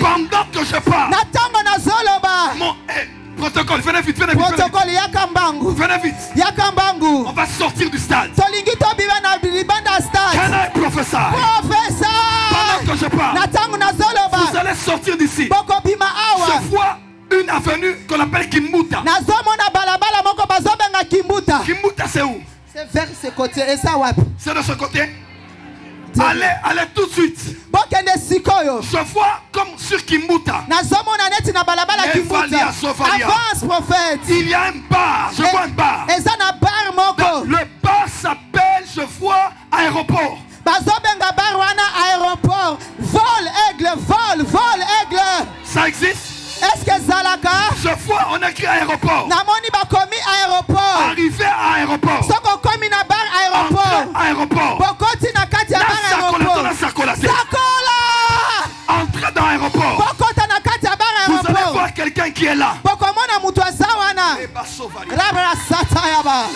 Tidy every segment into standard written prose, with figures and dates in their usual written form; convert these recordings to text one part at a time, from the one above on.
Pendant que je parle. Natango nazoloba. Mon protocole, venez vite, venez vite. Protocole yakambangu. Venez vite. Yakambangu. On va sortir du stade. Tolingi to biba na libanda stade. Can I prophesy? Professeur. Pendant que je parle. Natango nazoloba. Vous allez sortir d'ici. Boko bima awa. Je vois une avenue qu'on appelle Kimbuta. Nazomona balabala moko bazobenga Kimbuta. Kimbuta c'est où? C'est vers ce côté et ça wapi? C'est de ce côté. Allez tout de suite. Je vois comme sur Kimbuta. Avance, prophète. Il y a un bar. Je vois un bar. Le bar s'appelle, je vois, aéroport. Aéroport. Vol, aigle, vol, aigle. Ça existe? Est-ce que Zalaka? Je vois, on écrit aéroport. Namoni bakomi aéroport. Arrivé à aéroport. Soko komi na bar aéroport. Aéroport. Bokoti na kati ya bar aéroport. Sakola. Entrez dans l'aéroport. Bokota na kati ya bar aéroport. Vous allez voir quelqu'un qui est là. Bokomona mutu azawana. Labra satayaba.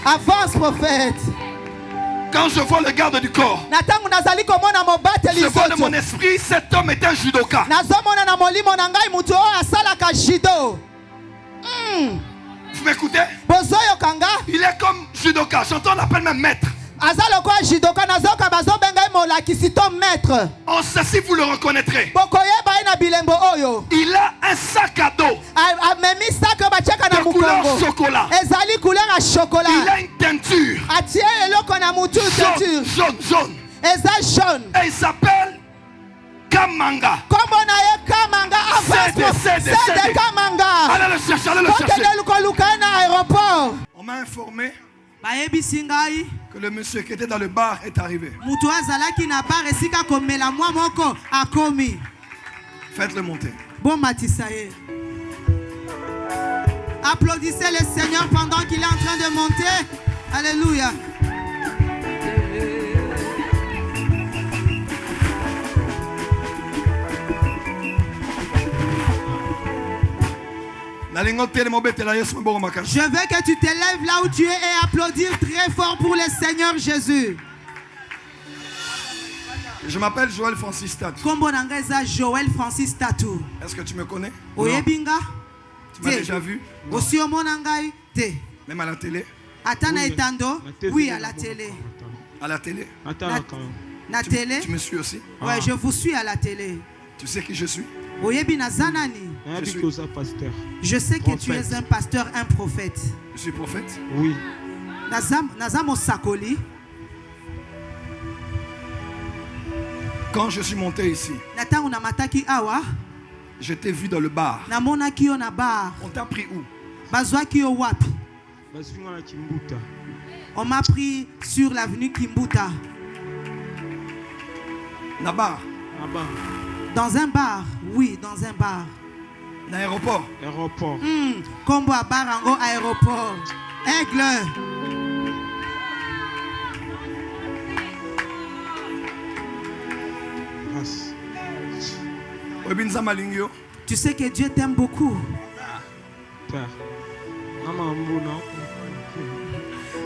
Avance, prophète. Quand je vois le garde du corps, je vois de mon esprit, cet homme est un judoka. Vous m'écoutez? Il est comme judoka. J'entends l'appel même maître. On sait si vous le reconnaîtrez. Il a un sac à dos de couleur chocolat. Il a une teinture jaune. Et il s'appelle Kamanga. Allez le chercher. On m'a informé que le monsieur qui était dans le bar est arrivé. Faites-le monter. Applaudissez le Seigneur pendant qu'il est en train de monter. Alléluia. Je veux que tu te lèves là où tu es et applaudis très fort pour le Seigneur Jésus. Je m'appelle Joël Francis Tatou. Joël Francis Tatou. Est-ce que tu me connais? Oyebinga? Tu m'as déjà vu? Même à la télé? Oui, à la télé. À la télé? La télé? Tu me suis aussi? Ouais, je vous suis à la télé. Tu sais qui je suis? Je sais que tu es un pasteur, un prophète. Je suis prophète? Oui. Quand je suis monté ici, je t'ai vu dans le bar. On t'a pris où? On m'a pris sur l'avenue Kimbuta. Nabar? Dans un bar, oui, dans un bar. L'aéroport? Aéroport. Combo à Barango, aéroport. Aigle. Tu sais que Dieu t'aime beaucoup.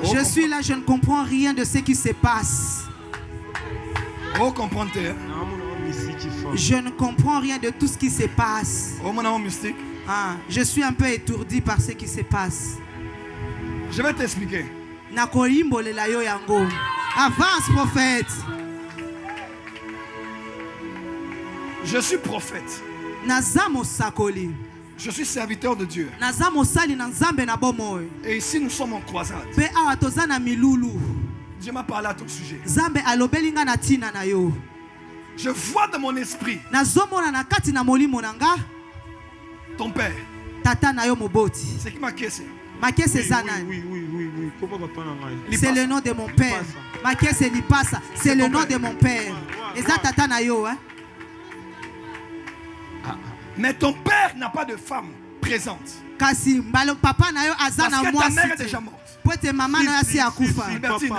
Je suis là, je ne comprends rien de ce qui se passe. Je ne comprends rien de tout ce qui se passe. Je suis un peu étourdi par ce qui se passe. Je vais t'expliquer. Avance, prophète. Je suis prophète. Je suis serviteur de Dieu. Et ici nous sommes en croisade. Dieu m'a parlé à ton sujet. Je vois dans mon esprit ton père. C'est qui m'a caissé? C'est le nom de mon père. C'est le nom de mon père. Mais ton père n'a pas de femme présente. Parce que ta mère est déjà morte. Albertine.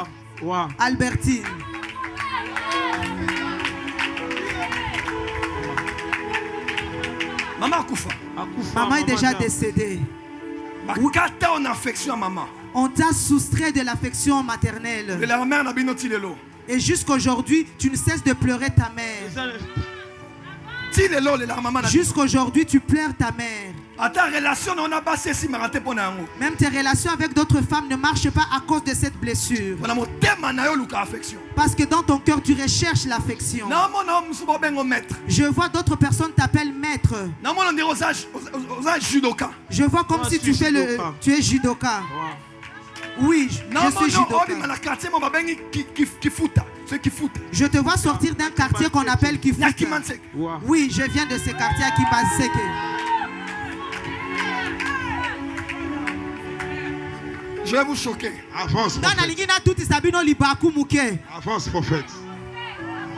Albertine. Maman Akoufa. Maman est déjà décédée. On t'a soustrait de l'affection maternelle. Et jusqu'aujourd'hui, tu ne cesses de pleurer ta mère. Jusqu'aujourd'hui, tu pleures ta mère. Même tes relations avec d'autres femmes ne marchent pas à cause de cette blessure. Parce que dans ton cœur, tu recherches l'affection. Je vois d'autres personnes t'appellent maître. Je vois comme si tu es judoka. Oui, je suis judoka. Je te vois sortir d'un quartier qu'on appelle Kifuta. Oui, je viens de ce quartier à Kibanseke. Je vais vous choquer. Avance, prophète. Avance, prophète.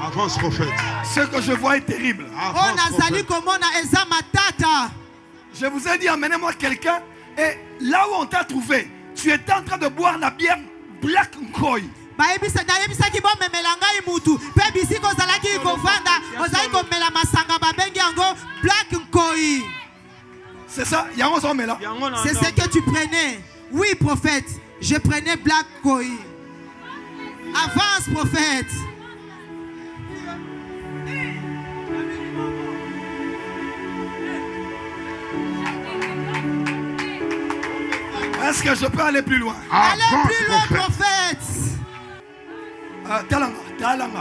Avance, prophète. Ce que je vois est terrible. Je vous ai dit, amenez-moi quelqu'un. Et là où on t'a trouvé, tu étais en train de boire la bière Black Nkoi. C'est ça, c'est ce que tu prenais. Oui, prophète, je prenais Black Koi. Avance, prophète. Est-ce que je peux aller plus loin? Allez plus loin, prophète.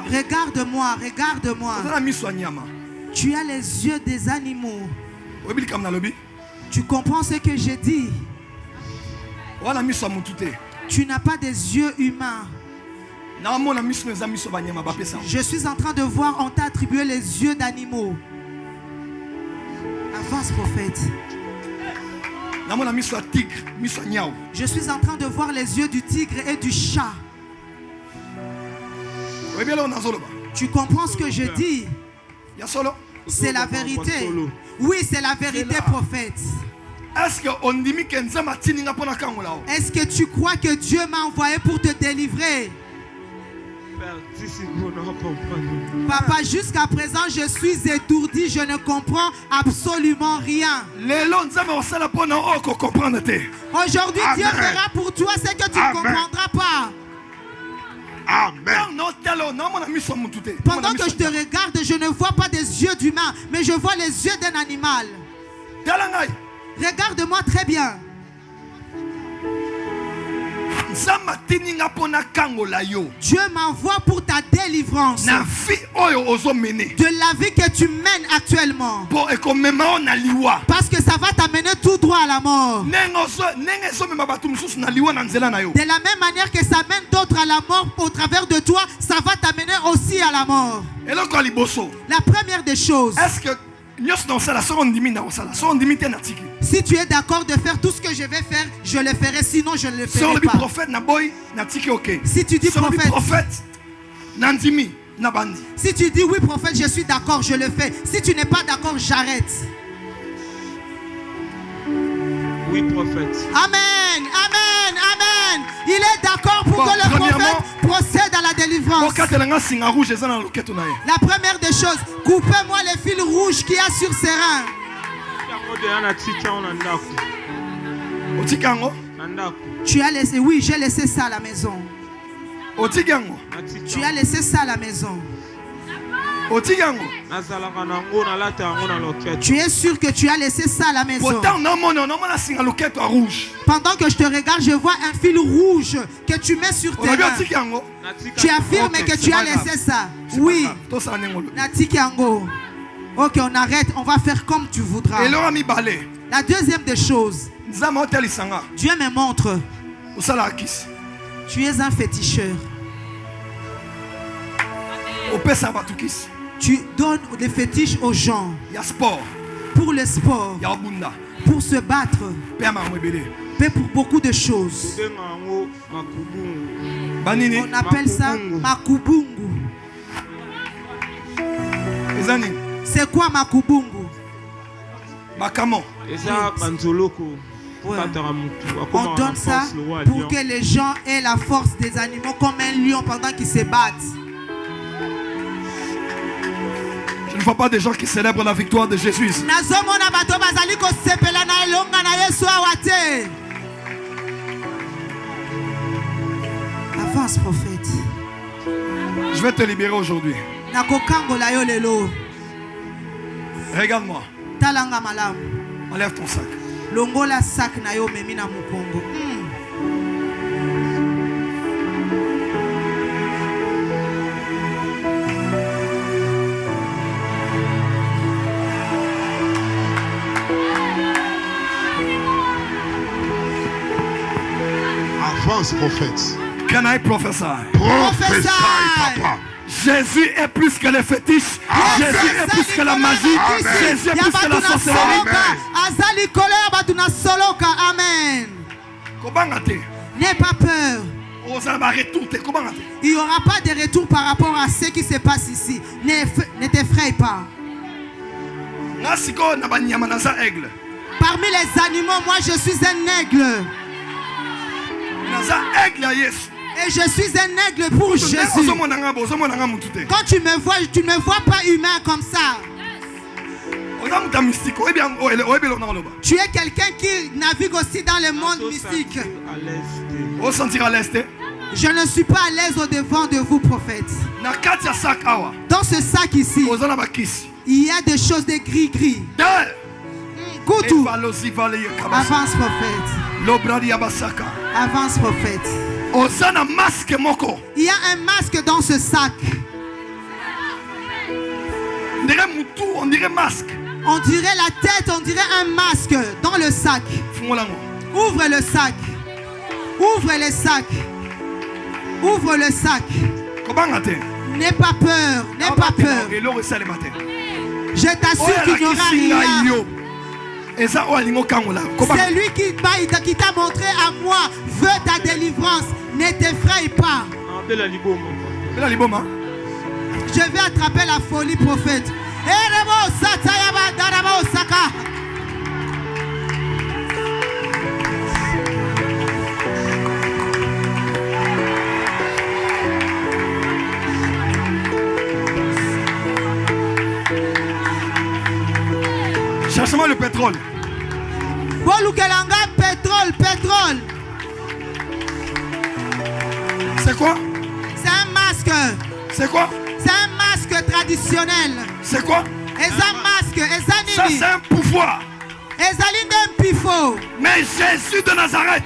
Regarde-moi, regarde-moi. Tu as les yeux des animaux. Tu comprends ce que j'ai dit? Tu n'as pas des yeux humains. Je suis en train de voir, on t'a attribué les yeux d'animaux. Avance, prophète. Je suis en train de voir les yeux du tigre et du chat. Tu comprends ce que je dis? C'est la vérité. Oui, c'est la vérité, prophète. Est-ce que tu crois que Dieu m'a envoyé pour te délivrer? Papa, jusqu'à présent, je suis étourdi, je ne comprends absolument rien. Aujourd'hui, Dieu fera pour toi ce que tu ne comprendras pas. Amen. Pendant que je te regarde, je ne vois pas des yeux d'humain, mais je vois les yeux d'un animal. Regarde-moi très bien. Dieu m'envoie pour ta délivrance de la vie que tu mènes actuellement, parce que ça va t'amener tout droit à la mort. De la même manière que ça mène d'autres à la mort au travers de toi, ça va t'amener aussi à la mort. La première des choses, si tu es d'accord de faire tout ce que je vais faire, je le ferai, sinon je ne le ferai pas. Si tu dis prophète, si tu dis oui prophète, je suis d'accord, je le fais. Si tu n'es pas d'accord, j'arrête. Oui prophète. Amen, amen, amen. Il est d'accord pour que le prophète procède à la délivrance. La première des choses, coupez-moi les fils rouges qu'il y a sur ses reins. Tu as laissé, oui, j'ai laissé ça à la maison. Tu as laissé ça à la maison. Tu es sûr que tu as laissé ça à la maison? Pendant que je te regarde, je vois un fil rouge que tu mets sur tes mains. Tu affirmes que tu as laissé ça? Oui. Ok, on arrête. On va faire comme tu voudras. La deuxième des choses, Dieu me montre. Tu es un féticheur. Tu donnes des fétiches aux gens. Pour le sport. Pour se battre. Mais pour beaucoup de choses. On appelle ça makubungu. C'est quoi makubungu? Ouais. On donne ça pour que les gens aient la force des animaux comme un lion pendant qu'ils se battent. Je ne vois pas des gens qui célèbrent la victoire de Jésus. Avance, prophète. Je vais te libérer aujourd'hui. Regarde-moi. Talanga malamu. Enlève ton sac. Longola sac na yo memi na mukongo. Avance, prophète. Can I prophesy? Prophesy, papa. Jésus est plus que les fétiches. Jésus est plus que la magie. Jésus est plus que la sorcellerie. Amen. N'aie pas peur. Il n'y aura pas de retour par rapport à ce qui se passe ici. Ne t'effraie pas. Parmi les animaux, moi je suis un aigle. Et je suis un aigle pour Jésus. Quand tu me vois, tu ne me vois pas humain comme ça. Tu es quelqu'un qui navigue aussi dans le monde mystique. Je ne suis pas à l'aise au-devant de vous, prophète. Dans ce sac ici, il y a des choses de gris-gris. Koutou. Avance, prophète. Avance, prophète. Il y a un masque dans ce sac. On dirait masque. On dirait la tête, on dirait un masque dans le sac. Ouvre le sac. Ouvre le sac. Ouvre le sac. N'aie pas peur. N'aie pas peur. Je t'assure qu'il n'y aura rien. C'est lui qui t'a montré à moi. Veux ta délivrance. Ne t'effraie pas. Je vais attraper la folie, prophète. Cherche-moi le pétrole. Pétrole. C'est quoi? C'est un masque. C'est quoi? C'est un masque traditionnel. C'est quoi? Ça c'est un pouvoir. Mais Jésus de Nazareth.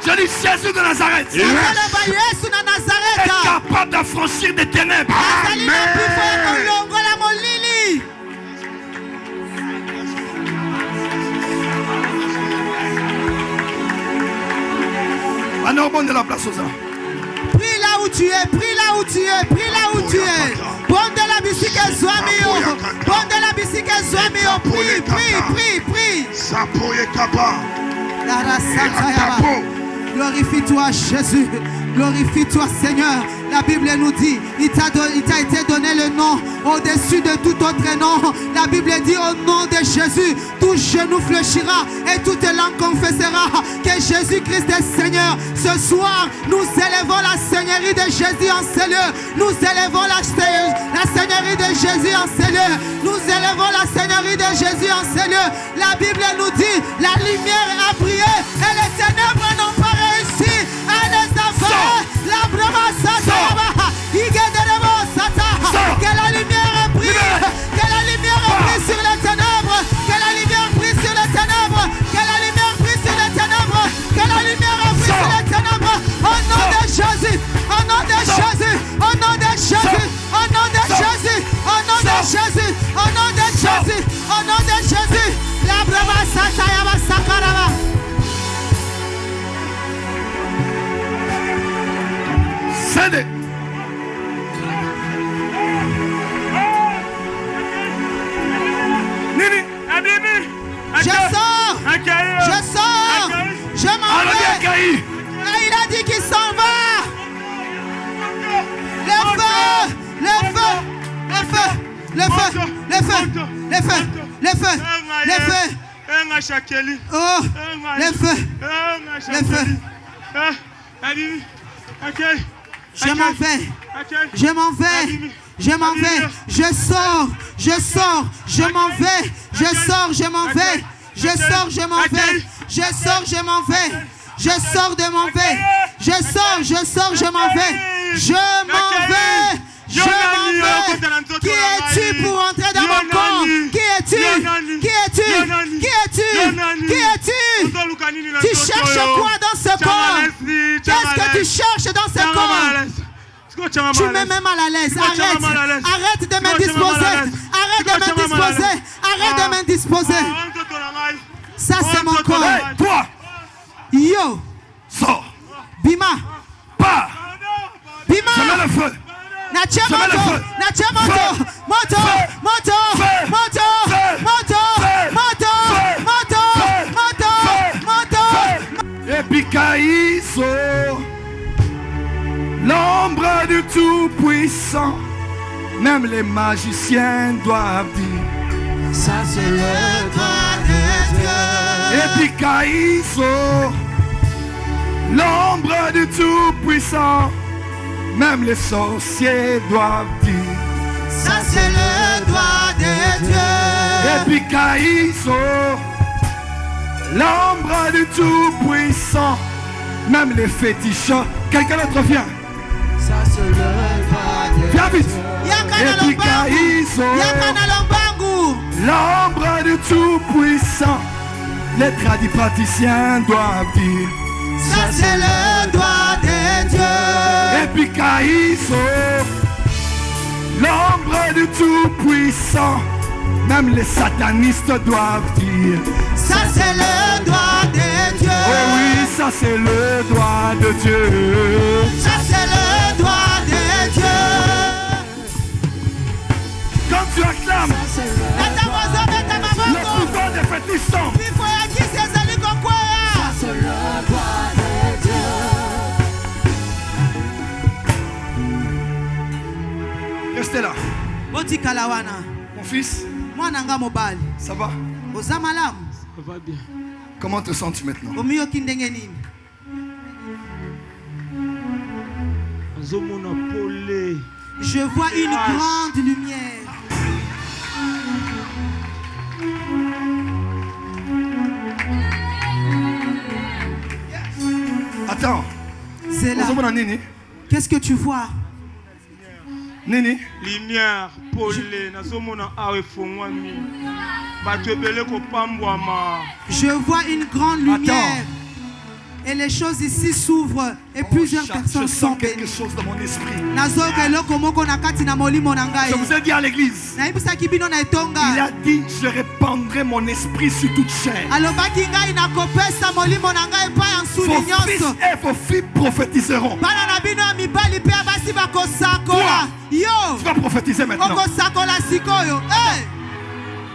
Je dis Jésus de Nazareth. Est capable d'affranchir des ténèbres. Amen. On de la place aux hommes. Prie là où tu es, prie là où tu es, prie là où tu es. Bonne de la bicycle Zwamio. Bonne de la bicycle Zwamio. Prie. Glorifie-toi Jésus. Glorifie-toi Seigneur. La Bible nous dit, il t'a été donné le nom au-dessus de tout autre nom. La Bible dit au nom de Jésus, tout genou fléchira et toute langue confessera que Jésus-Christ est Seigneur. Ce soir, nous élevons la Seigneurie de Jésus en ces lieux. Nous élevons la Seigneurie de Jésus en ces lieux. Nous élevons la Seigneurie de Jésus en ces lieux. La Bible nous dit, la lumière a brillé et les ténèbres n'ont pas réussi à les avoir. La brava que la lumière brille, que la lumière brille sur les ténèbres, que la lumière brille sur les ténèbres, que la lumière brille sur les ténèbres, que la lumière brille sur les ténèbres, au nom de Jésus, au nom de Jésus, au nom de Jésus, au nom de Jésus, au nom de Jésus, au nom de Jésus, au nom de Jésus, la brava satayaba sakaraba. Cédez. Je sors, je m'en vais. Il a dit qu'il s'en va. Je m'en vais. Je sors, je m'en vais. Je sors de mon veille. Je sors de mon veille. Je m'en vais. Je Je m'en vais. Qui es-tu pour entrer dans mon corps? Qui es-tu? Qui es-tu? Qui es-tu? Qui es-tu? Tu cherches quoi dans ce corps? Qu'est-ce que tu cherches dans ce corps? Tu mets même mal à l'aise. Arrête de m'indisposer. Arrête de m'indisposer. Arrête de m'indisposer. Ça c'est mon corps. Toi. Yo. Sors. Bima. Pas. Bima. Je mets le feu. Natia moto. Natia moto. Moto. Moto. Moto. Moto. Moto. Moto. Et puis Caïso, l'ombre du Tout-Puissant, même les magiciens doivent dire, ça c'est le droit de Dieu. Et puis Caïso, l'ombre du Tout-Puissant, même les sorciers doivent dire, ça c'est le droit de Dieu. Et puis Caïso, l'ombre du Tout-Puissant, même les féticheurs. Quelqu'un d'autre vient. Ça c'est le droit de Dieu. Viens vite. Et puis Caïso, l'ombre du Tout-Puissant, les tradipraticiens doivent dire, ça c'est le droit de Dieu. Et puis Caïso, l'ombre du Tout-Puissant, même les satanistes doivent dire, ça c'est le droit de Dieu. Oh oui, ça c'est le droit de Dieu. Ça c'est le droit de Dieu. Quand tu acclames, le pouvoir des fétiches tombe. Ça c'est le droit de Dieu. Restez là. Mon fils, ça va? Ça va bien. Comment te sens-tu maintenant? Je vois une grande lumière. Attends. Zéla. Qu'est-ce que tu vois? Nini? Lumière, polé, je vois une grande lumière. Attends. Et les choses ici s'ouvrent et plusieurs personnes sont bénies. Je sens quelque chose dans mon esprit. Je vous ai dit à l'église, il a dit, je répandrai mon esprit sur toute chair. Vos fils et vos filles prophétiseront. Toi, tu vas prophétiser maintenant.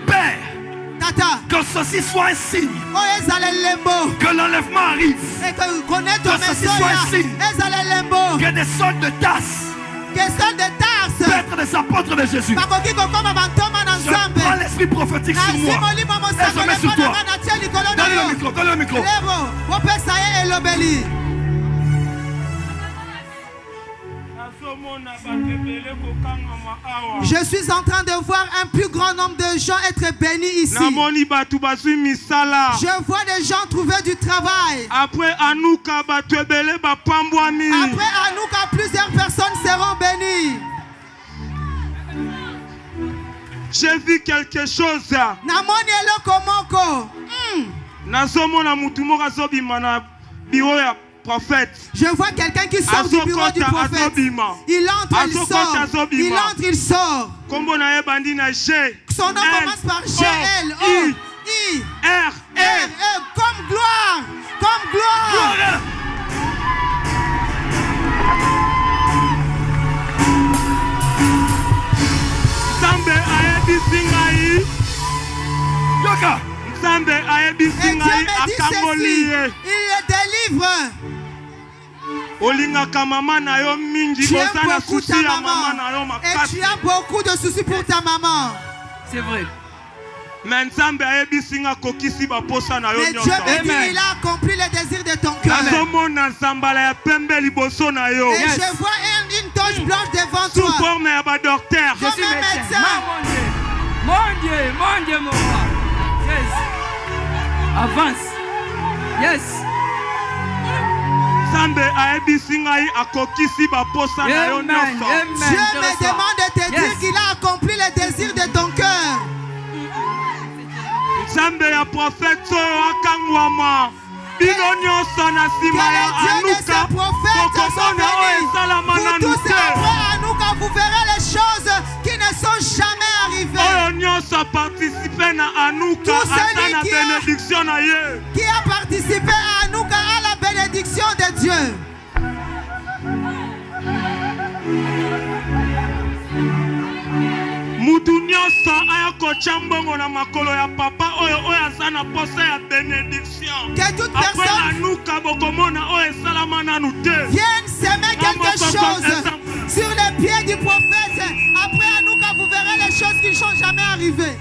Père, que ceci soit un signe que l'enlèvement arrive. Que ceci soit un signe que des sortes de tasses peut être des apôtres de Jésus. Je prends l'esprit prophétique sur moi et je mets sur toi. Donne-le le micro, donne-le le micro. Je suis en train de voir un plus grand nombre de gens être bénis ici. Je vois des gens trouver du travail. Après Anouka, plusieurs personnes seront bénies. J'ai vu quelque chose. Prophète. Je vois quelqu'un qui sort du bureau du prophète. Il entre, il sort. Il entre, il sort. Son nom commence par G-L-O-I-R-E. Comme gloire. Comme gloire. Et Dieu me dit ceci. Il le délivre. Tu aimes beaucoup ta maman et tu as beaucoup de soucis pour ta maman. C'est vrai. Mais Dieu me dit qu'il a accompli les désirs de ton cœur. Et je vois une toche blanche devant toi. Comme un médecin. Mon Dieu, mon roi. Yes. Avance. Yes. Dieu me demande de te dire qu'il a accompli les désirs de ton cœur. Que les dieux de ces prophètes sont venus. Vous tous et après Hanouka, vous verrez les choses qui ne sont jamais arrivées. Tout celui qui a participé à Hanouka à la bénédiction de Dieu. Que toute personne vienne s'aimer quelque chose sur les pieds du prophète. Après Hanouka, vous verrez les choses qui ne sont jamais arrivées.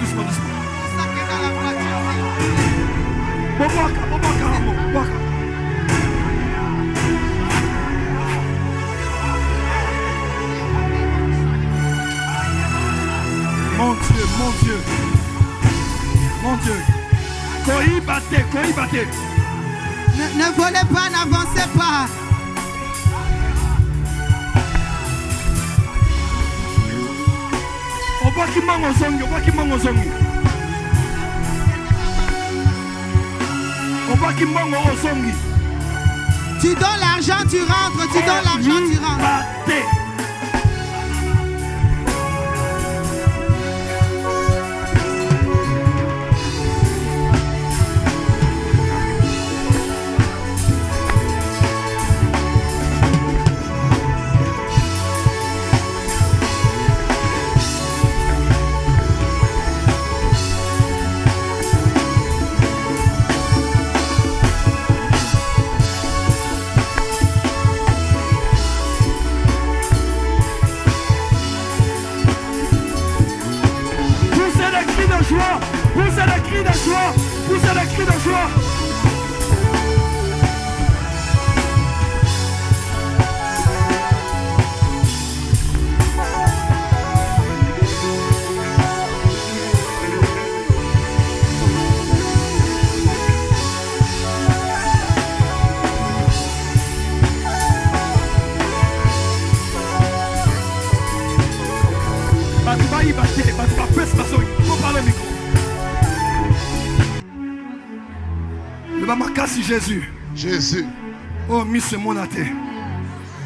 Doucement, doucement. Mon Dieu, mon Dieu. Mon Dieu. Koïbate. Ne volez pas, n'avancez pas. Tu donnes l'argent, tu rentres. Tu donnes l'argent, tu rentres. Poussez les cris de joie. Poussez les cris de joie. Jésus. Jésus. Oh, Miss Monate.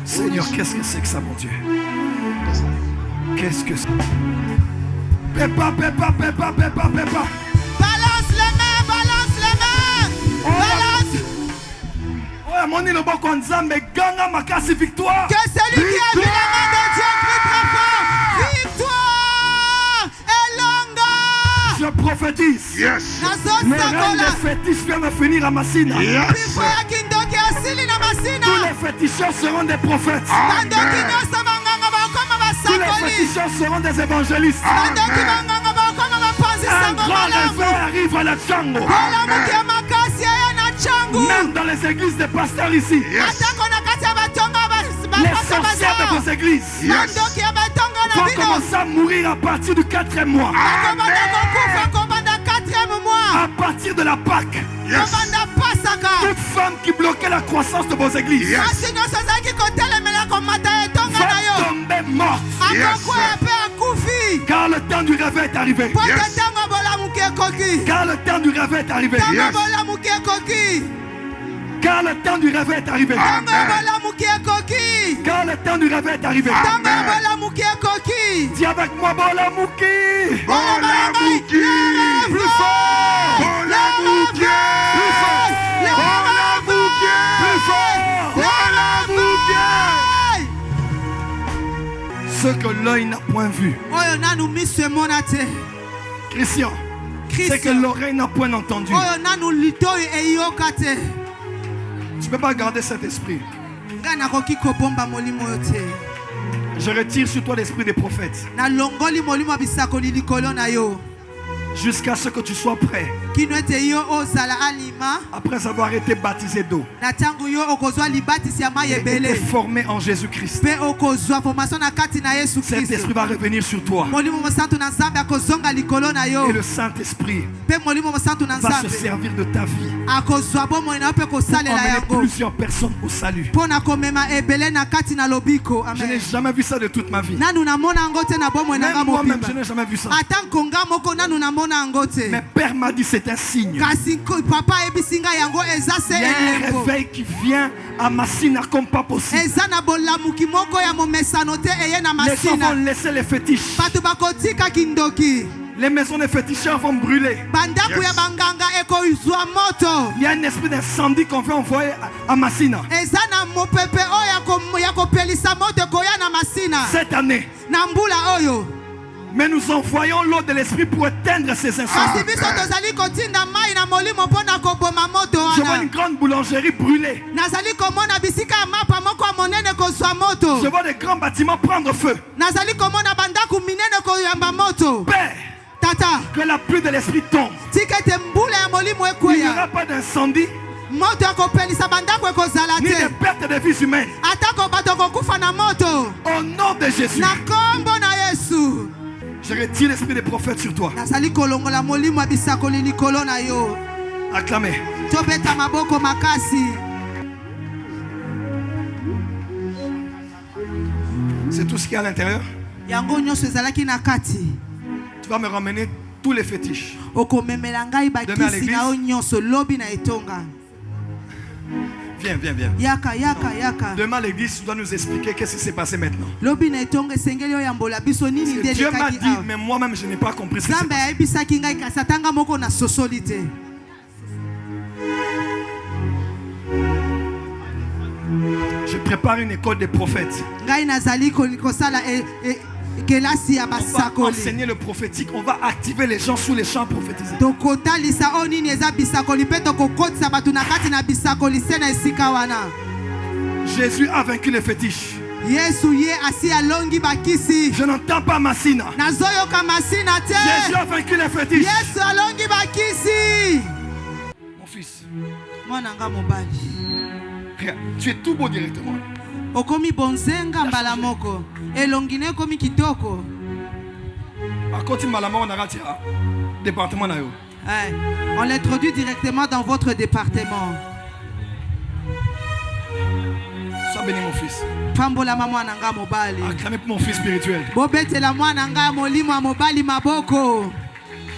Seigneur, qu'est-ce que c'est que ça, mon Dieu? Qu'est-ce que c'est? Pépa. Balance les mains, balance les mains. Balance. Oh, mon Dieu, le bon Konzambe, ganga makasi victoire. Que celui qui a vu la main de Dieu crie très fort. Victoire et longa. Je prophétise. Yes. Le règne des fétiches vient de finir à Massina. Yes. Tous les féticheurs seront des prophètes. Amen. Tous les féticheurs seront des évangélistes. Amen. Un grand réveil arrive à la Tchango. Même dans les églises des pasteurs ici. Yes. Les sorcières de vos églises Yes. vont commencer à mourir à partir du 4e mois. Amen. À partir de la Pâque. Yes. Toute femme qui bloquait la croissance de vos églises Yes. va tomber morte. Yes. Car le temps du réveil est arrivé. Yes. Car le temps du réveil est arrivé. Yes. Car le temps du réveil est arrivé. Amen. Car le temps du réveil est arrivé. Amen. Dis avec moi, Bolamouki. Bolamouki. Plus fort. Bolamouki. Plus fort. Bolamouki. Plus fort. Bolamouki. Ce que l'œil n'a point vu. Christian. C'est que l'oreille n'a point entendu. Tu ne peux pas garder cet esprit. Je retire sur toi l'esprit des prophètes. jusqu'à ce que tu sois prêt. Après avoir été baptisé d'eau, été formé en Jésus-Christ, cet esprit va revenir sur toi. Et le Saint-Esprit va se servir de ta vie pour emmener plusieurs personnes au salut. Je n'ai jamais vu ça de toute ma vie. Même moi-même, je n'ai jamais vu ça. Mais Père m'a dit c'est un signe. Il y a un réveil qui vient à Massina comme pas possible. Les gens vont laisser les fétiches. Les maisons des féticheurs vont brûler. Yes. Il y a un esprit d'incendie qu'on veut envoyer à Massina. Cette année. Mais nous envoyons l'eau de l'esprit pour éteindre ces incendies. Je vois une grande boulangerie brûler. Je vois des grands bâtiments prendre feu. Père, que la pluie de l'esprit tombe. Il n'y aura pas d'incendie, ni de perte de vies humaines. Au nom de Jésus, je retire l'esprit des prophètes sur toi. Acclamez. C'est tout ce qu'il y a à l'intérieur. Tu vas me ramener tous les fétiches. Demain à l'église. Viens. Demain à l'église, tu dois nous expliquer qu'est-ce qui s'est passé maintenant. Dieu m'a dit, mais moi-même je n'ai pas compris ce qui s'est passé. Je prépare une école des prophètes. On va enseigner le prophétique, on va activer les gens sous les champs prophétisés. Jésus a vaincu les fétiches. Je n'entends pas Massina. Jésus a vaincu les fétiches. Mon fils, tu es tout beau directement. Okomi bonzenga mbala moko elongine okomi kitoko akoti mbala moko nakati ya département na yo. On l'introduit directement dans votre département. Sois béni mon fils. Pambola mwana nga mobali. Acclamez pour mon fils spirituel. Bobetela mwana nga molimo mobali maboko.